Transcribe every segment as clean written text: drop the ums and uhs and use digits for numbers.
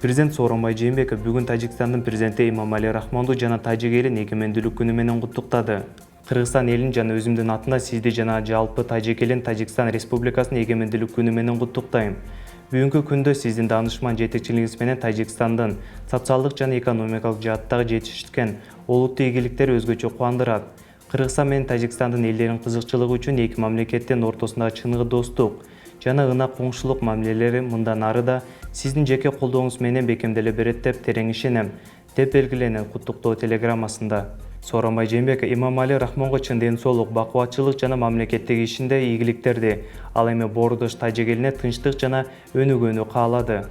Президент Сооронбай Жээнбеков бүгүн Тажикстандын президенти Эмомали Рахмонду жана тажик элин эгемендүүлүк күнү менен куттуктады. Кыргызстан элин жана өзүмдүн атынан сизди жана жалпы тажик элин Тажикстан Республикасынын эгемендүүлүк күнү менен куттуктайм. Бүгүнкү күндө сиздин даанышман жетекчилигиңиз менен Тажикстандын социалдык жана экономикалык жааттагы жетишкен олуттуу ийгиликтери өзгөчө кубандырат. Кыргызстан менен Тажикстандын элдеринин кызыкчылыгы үчүн эки мамлекеттин ортосундагы чыныгы достук жана ынак коңшулук мамилелери мындан ары да сиздин жеке колдооңуз менен бекемделе берет деп терең ишенем, деп белгиленет куттуктоо телеграммасында. Сооронбай Жээнбеков Эмомали Рахмонго чын ден соолук, бакубатчылык жана мамлекеттик ишинде ийгиликтерди, ал эми боордош тажик элине тынчтык жана өнүгүүнү каалады.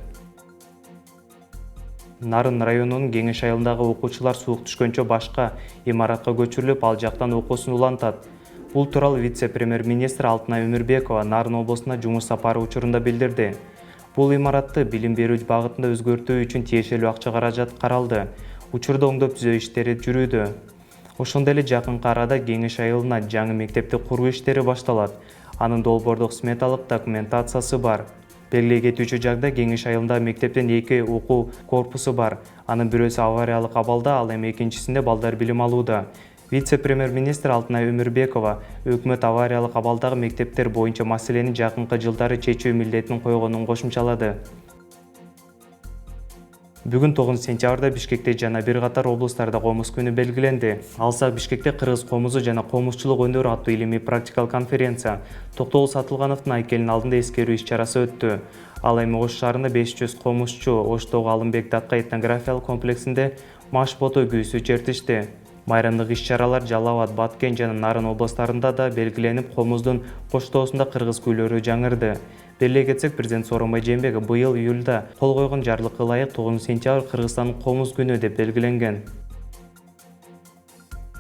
Нарын районунун Кеңеш айылындагы окуучулар суук түшкөнчө башка имаратка көчүрүлүп, ал жактан окуусун улантат. Бул тууралуу вице-премьер-министр Алтынай Өмүрбекова Нарын облусуна жумуш сапары учурунда билдирди. Бул имаратты билим берүү багытында өзгөртүү үчүн тиешелүү акча каражат каралды. Учурда оңдоп түзөө иштери жүрүүдө. Ошондой эле жакынкы арада Кеңеш айылына жаңы мектепти куруу иштери башталат. Анын долбоордук сметалык документациясы бар. Белгилей кетүүчү жагда Кеңеш айылында мектептин 2 окуу корпусу бар. Анын бирөөсү авариялык абалда, ал эми экинчисинде балдар билим алууда. Вице-премьер-министр Алтынай Өмүрбекова өкмөт авариялык абалдагы мектептер боюнча маселени жакынкы жылдары чечүү милдетин койгонун кошумчалады. Бүгүн 9 сентябрда Бишкекте жана бир катар облустарда комуз күнү белгиленди. Алсак Бишкекте кыргыз комузу жана комузчулук өнөрү аттуу илимий практикалык конференция Токтогул Сатылгановдун айкелинин алдында эскерүү иш-чарасы өттү. Ал эми Ош шаарында 500 комузчу Оштогу Алымбек Датка этнографиялык комплексинде маш фото күүсү чертишти. Майрамдык иш-чаралар Жалал Абад, Баткен жана Нарын областарында да белгиленип, комуздун коштоосунда кыргыз күйлөрү жаңырды. Белгилей кетсек, президент Сооронбай Жээнбеков быйыл июлда кол койгон жарлыкка ылайык 9 сентябрь Кыргызстандын комуз күнү деп белгиленген.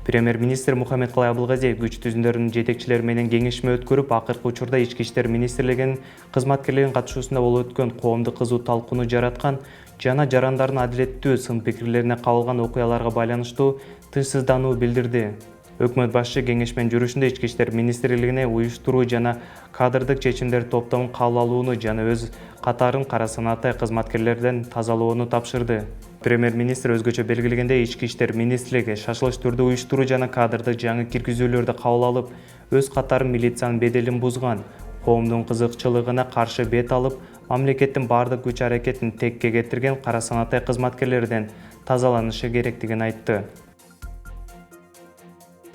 Премьер-министр Мухаммедкалый Абылгазиев күч түзүмдөрүнүн жетекчилери менен кеңешме өткөрүп, акыркы учурда Ички иштер министрлигинин кызматкерлеринин катышуусунда болуп өткөн коомдук кызуу талкууну жараткан жана жарандардын адилеттүү сын пикирлерине кабылган окуяларга байланыштуу тынчсыздануу билдирди. Өкмөт башчы кеңешменин жүрүшүндө Ички иштер министрлигине уюштуруу жана кадрдык чечимдер топтомун кабыл алууну жана өз катарын кара санаттай кызматкерлерден тазалоону тапшырды. Премьер-министр өзгөчө белгилегендей, Ички иштер министрлиги шашылыш түрдө уюштуруу жана кадрдык жаңы киргизүүлөрдү кабыл алып, өз катарын милициянын беделин бузган, коомдун кызыкчылыгына каршы бет алып, мамлекеттин бардык күч аракетин текке кетирген кара санаттай кызматкерлерден тазаланышы керектигин айтты.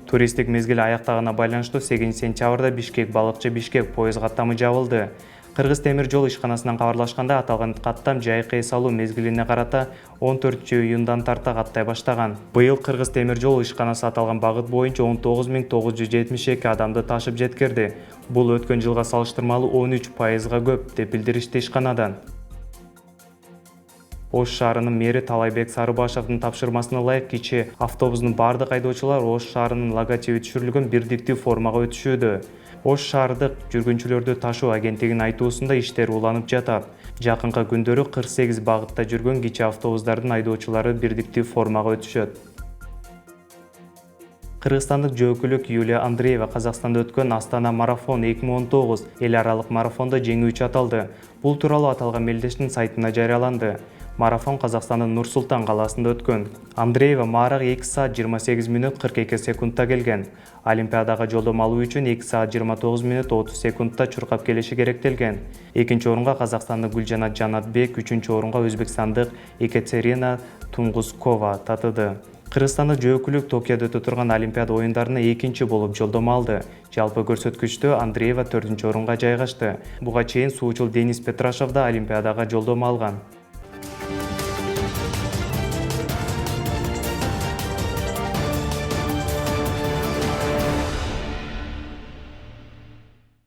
Туристтик мезгил аяктаганына байланыштуу 8 сентябрда Бишкек Балыкчы Бишкек поезд каттамы жабылды. Кыргыз темир жол ишканасынан кабарлашканда, аталган каттам жайкы эс алуу мезгилине карата 14-июндан тарта каттай баштаган. Быйыл Кыргыз темир жол ишканасы аталган багыт боюнча 19.972 адамды ташып жеткирди. Бул өткөн жылга салыштырмалуу 13%га көп, деп билдиришти ишканадан. Ош шаарынын мэри Талайбек Сарыбашевдин тапшырмасына ылайык кичи автобустун бардык айдоочулар Ош шаарынын логотиби түшүрүлгөн бирдиктүү формага өтүшүүдө. Ош шаардык жүргүнчүлөрдү ташуу агенттигинин айтуусунда иштер уланып жатат. Жакынкы күндөрү 48 багытта жүргөн кичи автобустардын айдоочулары бирдиктүү формага өтүшөт. Кыргызстандык жөөкүлүк Юлия Андреева Казакстанда өткөн Астана марафон 2019 эл аралык марафондо жеңүүчү аталды. Бул тууралуу аталган мелдештин сайтында жарыяланды. Марафон Казакстандын Нур-Султан калаасында өткөн. Андреева маарак 2 саат 28 мүнөт 42 секундта келген. Олимпиадага жолдомо алуу үчүн 2 саат 29 мүнөт 30 секундта чуркап келиши керектелген. Экинчи орунга Казакстандык Гүлжанат Жанатбек, үчүнчү орунга өзбекстандык Екатерина Тунгускова татыды. Кыргызстандык жөөкүлүк Токиодо өтө турган Олимпиада оюндарына экинчи болуп жолдомо алды. Жалпы көрсөткүчтө Андреева 4-орунга жайгашты. Буга чейин суучул Денис Петрашов да Олимпиадага жолдомо алган.